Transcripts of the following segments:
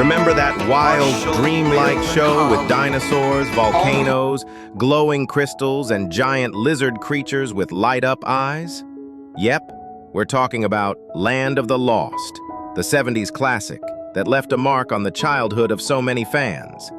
Remember that wild, dreamlike show with dinosaurs, volcanoes, glowing crystals, and giant lizard creatures with light-up eyes? Yep, we're talking about Land of the Lost, the 70s classic that left a mark on the childhood of so many fans.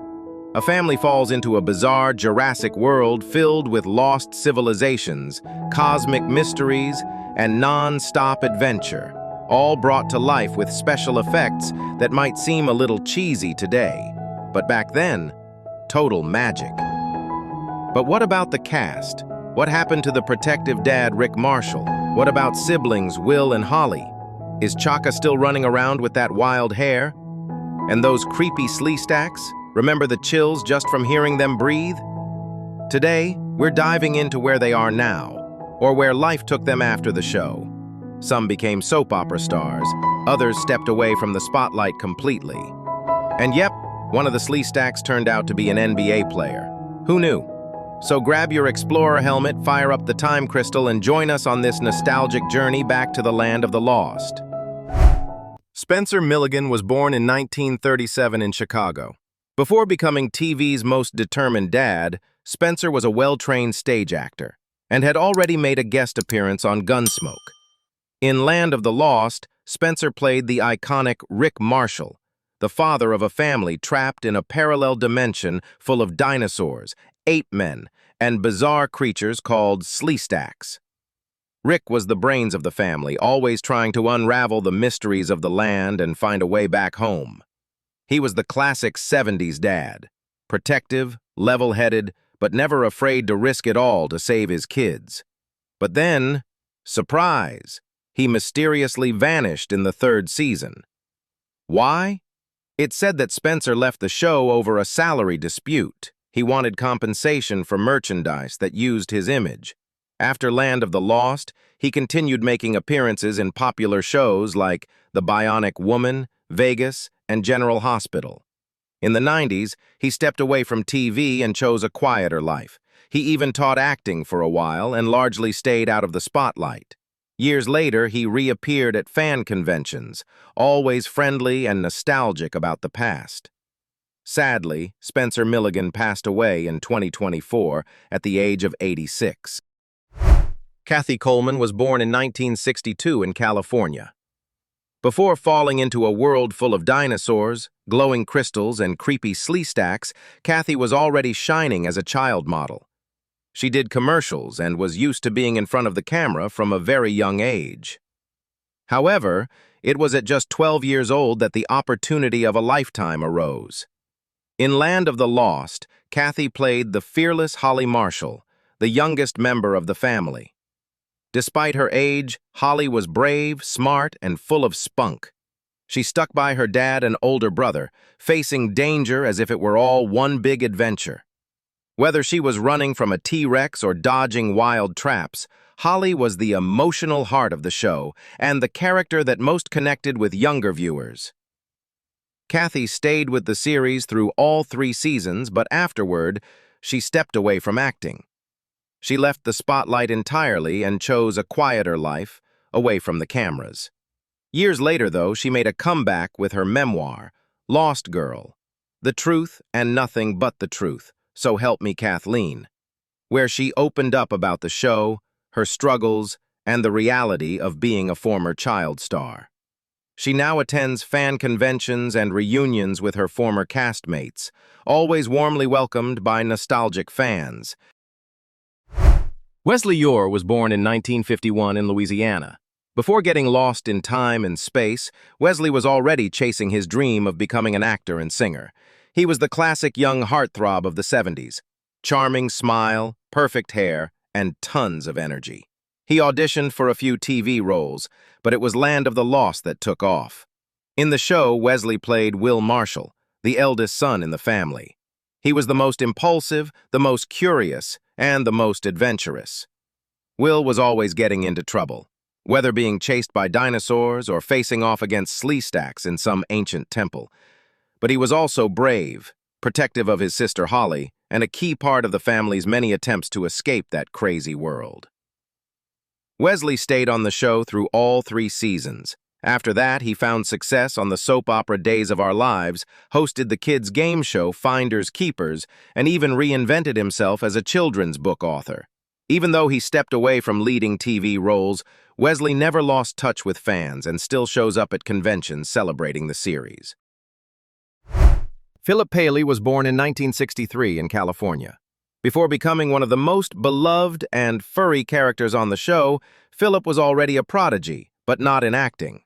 A family falls into a bizarre Jurassic world filled with lost civilizations, cosmic mysteries, and non-stop adventure, all brought to life with special effects that might seem a little cheesy today. But back then, total magic. But what about the cast? What happened to the protective dad, Rick Marshall? What about siblings, Will and Holly? Is Chaka still running around with that wild hair? And those creepy Sleestaks? Remember the chills just from hearing them breathe? Today, we're diving into where they are now, or where life took them after the show. Some became soap opera stars, others stepped away from the spotlight completely. And yep, one of the Sleestaks turned out to be an NBA player. Who knew? So grab your Explorer helmet, fire up the time crystal, and join us on this nostalgic journey back to the Land of the Lost. Spencer Milligan was born in 1937 in Chicago. Before becoming TV's most determined dad, Spencer was a well-trained stage actor and had already made a guest appearance on Gunsmoke. In Land of the Lost, Spencer played the iconic Rick Marshall, the father of a family trapped in a parallel dimension full of dinosaurs, ape men, and bizarre creatures called Sleestaks. Rick was the brains of the family, always trying to unravel the mysteries of the land and find a way back home. He was the classic 70s dad, protective, level-headed, but never afraid to risk it all to save his kids. But then, surprise, he mysteriously vanished in the third season. Why? It's said that Spencer left the show over a salary dispute. He wanted compensation for merchandise that used his image. After Land of the Lost, he continued making appearances in popular shows like The Bionic Woman, Vegas, and General Hospital. In the 90s, he stepped away from TV and chose a quieter life. He even taught acting for a while and largely stayed out of the spotlight. Years later, he reappeared at fan conventions, always friendly and nostalgic about the past. Sadly, Spencer Milligan passed away in 2024 at the age of 86. Kathy Coleman was born in 1962 in California. Before falling into a world full of dinosaurs, glowing crystals, and creepy Sleestaks, Kathy was already shining as a child model. She did commercials and was used to being in front of the camera from a very young age. However, it was at just 12 years old that the opportunity of a lifetime arose. In Land of the Lost, Kathy played the fearless Holly Marshall, the youngest member of the family. Despite her age, Holly was brave, smart, and full of spunk. She stuck by her dad and older brother, facing danger as if it were all one big adventure. Whether she was running from a T-Rex or dodging wild traps, Holly was the emotional heart of the show and the character that most connected with younger viewers. Kathy stayed with the series through all 3 seasons, but afterward, she stepped away from acting. She left the spotlight entirely and chose a quieter life, away from the cameras. Years later, though, she made a comeback with her memoir, Lost Girl, The Truth and Nothing But the Truth, So Help Me Kathleen, where she opened up about the show, her struggles, and the reality of being a former child star. She now attends fan conventions and reunions with her former castmates, always warmly welcomed by nostalgic fans. Wesley Yur was born in 1951 in Louisiana. Before getting lost in time and space, Wesley was already chasing his dream of becoming an actor and singer. He was the classic young heartthrob of the 70s. Charming smile, perfect hair, and tons of energy. He auditioned for a few TV roles, but it was Land of the Lost that took off. In the show, Wesley played Will Marshall, the eldest son in the family. He was the most impulsive, the most curious, and the most adventurous. Will was always getting into trouble, whether being chased by dinosaurs or facing off against Sleestaks in some ancient temple. But he was also brave, protective of his sister Holly, and a key part of the family's many attempts to escape that crazy world. Wesley stayed on the show through all 3 seasons, After that, he found success on the soap opera Days of Our Lives, hosted the kids' game show Finders Keepers, and even reinvented himself as a children's book author. Even though he stepped away from leading TV roles, Wesley never lost touch with fans and still shows up at conventions celebrating the series. Philip Paley was born in 1963 in California. Before becoming one of the most beloved and furry characters on the show, Philip was already a prodigy, but not in acting.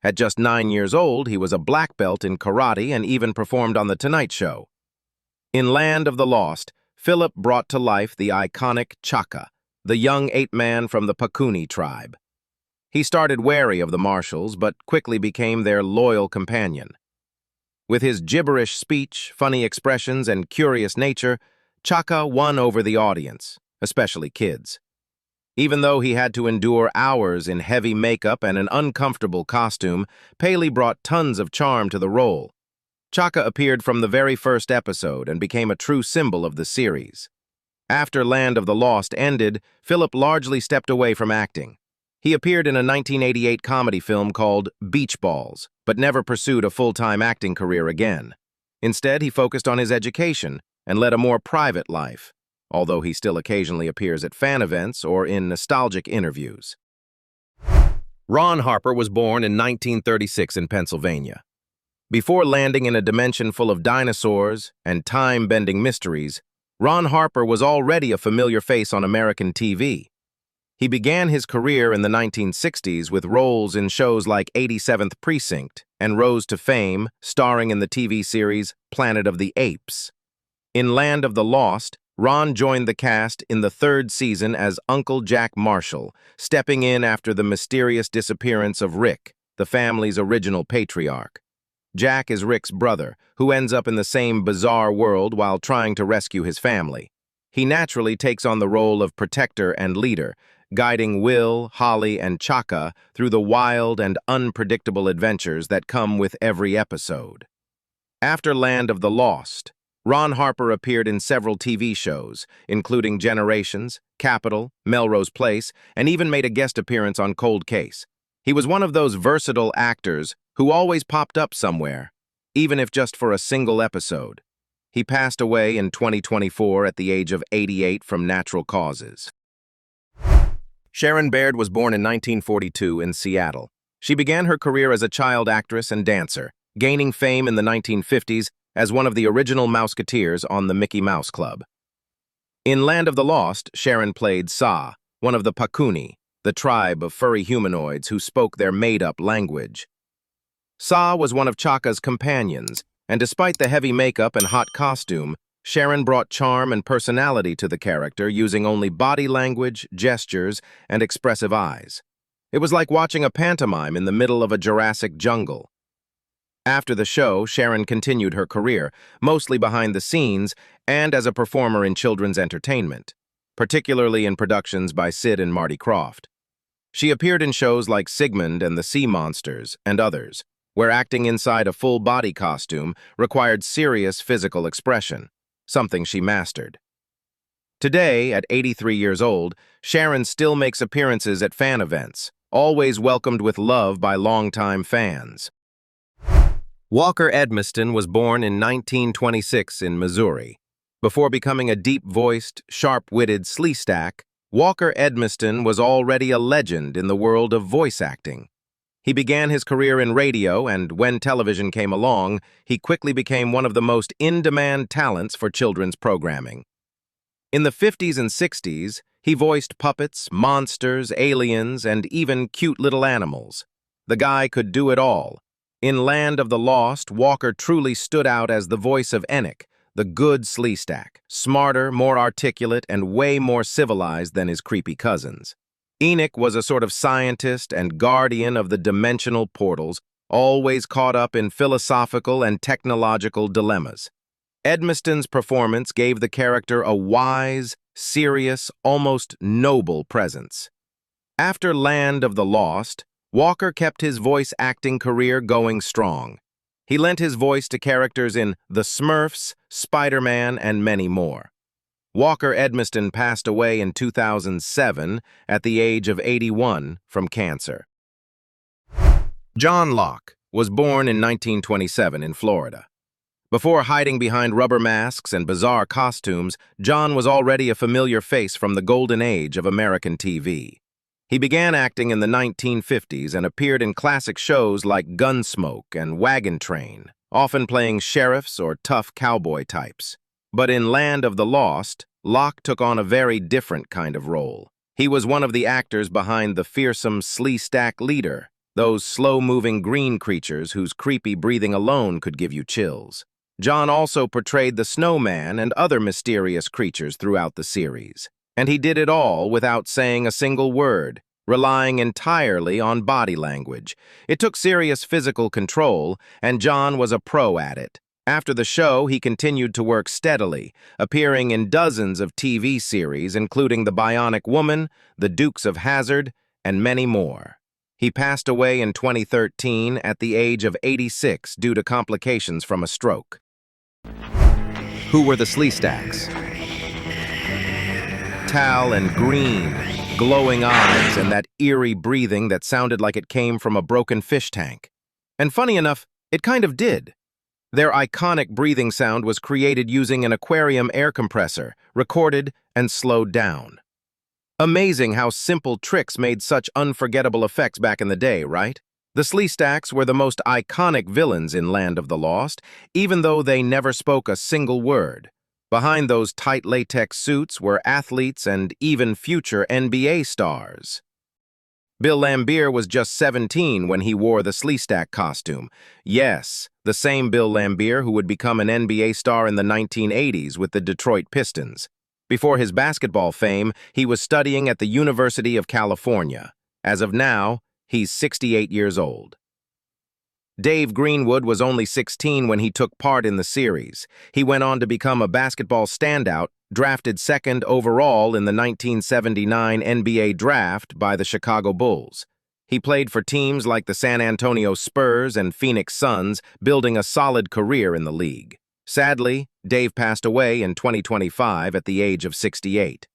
At just 9 years old, he was a black belt in karate and even performed on The Tonight Show. In Land of the Lost, Philip brought to life the iconic Chaka, the young ape-man from the Pakuni tribe. He started wary of the marshals, but quickly became their loyal companion. With his gibberish speech, funny expressions, and curious nature, Chaka won over the audience, especially kids. Even though he had to endure hours in heavy makeup and an uncomfortable costume, Paley brought tons of charm to the role. Chaka appeared from the very first episode and became a true symbol of the series. After Land of the Lost ended, Philip largely stepped away from acting. He appeared in a 1988 comedy film called Beach Balls, but never pursued a full-time acting career again. Instead, he focused on his education and led a more private life, although he still occasionally appears at fan events or in nostalgic interviews. Ron Harper was born in 1936 in Pennsylvania. Before landing in a dimension full of dinosaurs and time-bending mysteries, Ron Harper was already a familiar face on American TV. He began his career in the 1960s with roles in shows like 87th Precinct and rose to fame, starring in the TV series Planet of the Apes. In Land of the Lost, Ron joined the cast in the 3rd season as Uncle Jack Marshall, stepping in after the mysterious disappearance of Rick, the family's original patriarch. Jack is Rick's brother, who ends up in the same bizarre world while trying to rescue his family. He naturally takes on the role of protector and leader, guiding Will, Holly, and Chaka through the wild and unpredictable adventures that come with every episode. After Land of the Lost, Ron Harper appeared in several TV shows, including Generations, Capital, Melrose Place, and even made a guest appearance on Cold Case. He was one of those versatile actors who always popped up somewhere, even if just for a single episode. He passed away in 2024 at the age of 88 from natural causes. Sharon Baird was born in 1942 in Seattle. She began her career as a child actress and dancer, gaining fame in the 1950s as one of the original Mouseketeers on the Mickey Mouse Club. In Land of the Lost, Sharon played Sa, one of the Pakuni, the tribe of furry humanoids who spoke their made-up language. Sa was one of Chaka's companions, and despite the heavy makeup and hot costume, Sharon brought charm and personality to the character using only body language, gestures, and expressive eyes. It was like watching a pantomime in the middle of a Jurassic jungle. After the show, Sharon continued her career, mostly behind the scenes and as a performer in children's entertainment, particularly in productions by Sid and Marty Krofft. She appeared in shows like Sigmund and the Sea Monsters and others, where acting inside a full-body costume required serious physical expression, something she mastered. Today, at 83 years old, Sharon still makes appearances at fan events, always welcomed with love by longtime fans. Walker Edmiston was born in 1926 in Missouri. Before becoming a deep-voiced, sharp-witted Sleestak, Walker Edmiston was already a legend in the world of voice acting. He began his career in radio, and when television came along, he quickly became one of the most in-demand talents for children's programming. In the 50s and 60s, he voiced puppets, monsters, aliens, and even cute little animals. The guy could do it all. In Land of the Lost, Walker truly stood out as the voice of Enoch, the good Sleestak, smarter, more articulate, and way more civilized than his creepy cousins. Enoch was a sort of scientist and guardian of the dimensional portals, always caught up in philosophical and technological dilemmas. Edmiston's performance gave the character a wise, serious, almost noble presence. After Land of the Lost, Walker kept his voice acting career going strong. He lent his voice to characters in The Smurfs, Spider-Man, and many more. Walker Edmiston passed away in 2007 at the age of 81 from cancer. John Locke was born in 1927 in Florida. Before hiding behind rubber masks and bizarre costumes, John was already a familiar face from the golden age of American TV. He began acting in the 1950s and appeared in classic shows like Gunsmoke and Wagon Train, often playing sheriffs or tough cowboy types. But in Land of the Lost, Locke took on a very different kind of role. He was one of the actors behind the fearsome Sleestak leader, those slow-moving green creatures whose creepy breathing alone could give you chills. John also portrayed the snowman and other mysterious creatures throughout the series. And he did it all without saying a single word, relying entirely on body language. It took serious physical control, and John was a pro at it. After the show, he continued to work steadily, appearing in dozens of TV series, including The Bionic Woman, The Dukes of Hazzard, and many more. He passed away in 2013 at the age of 86 due to complications from a stroke. Who were the Sleestaks? Tall and green, glowing eyes, and that eerie breathing that sounded like it came from a broken fish tank. And funny enough, it kind of did. Their iconic breathing sound was created using an aquarium air compressor, recorded and slowed down. Amazing how simple tricks made such unforgettable effects back in the day, right? The Sleestaks were the most iconic villains in Land of the Lost, even though they never spoke a single word. Behind those tight latex suits were athletes and even future NBA stars. Bill Laimbeer was just 17 when he wore the Sleestak costume. Yes, the same Bill Laimbeer who would become an NBA star in the 1980s with the Detroit Pistons. Before his basketball fame, he was studying at the University of California. As of now, he's 68 years old. Dave Greenwood was only 16 when he took part in the series. He went on to become a basketball standout, drafted second overall in the 1979 NBA draft by the Chicago Bulls. He played for teams like the San Antonio Spurs and Phoenix Suns, building a solid career in the league. Sadly, Dave passed away in 2025 at the age of 68.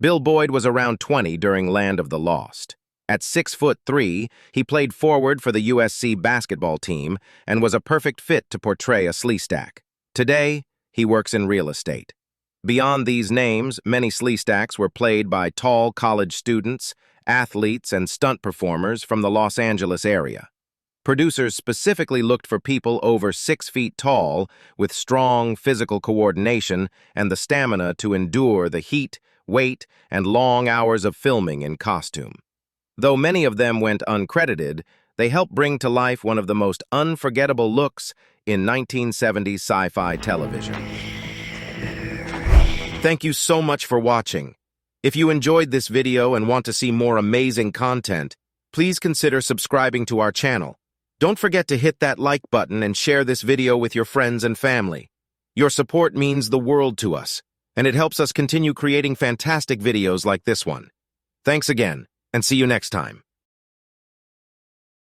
Bill Boyd was around 20 during Land of the Lost. At 6'3", he played forward for the USC basketball team and was a perfect fit to portray a Sleestak. Today, he works in real estate. Beyond these names, many Sleestaks were played by tall college students, athletes, and stunt performers from the Los Angeles area. Producers specifically looked for people over 6 feet tall with strong physical coordination and the stamina to endure the heat, weight, and long hours of filming in costume. Though many of them went uncredited, they helped bring to life one of the most unforgettable looks in 1970s sci-fi television. Thank you so much for watching. If you enjoyed this video and want to see more amazing content, please consider subscribing to our channel. Don't forget to hit that like button and share this video with your friends and family. Your support means the world to us, and it helps us continue creating fantastic videos like this one. Thanks again, and see you next time.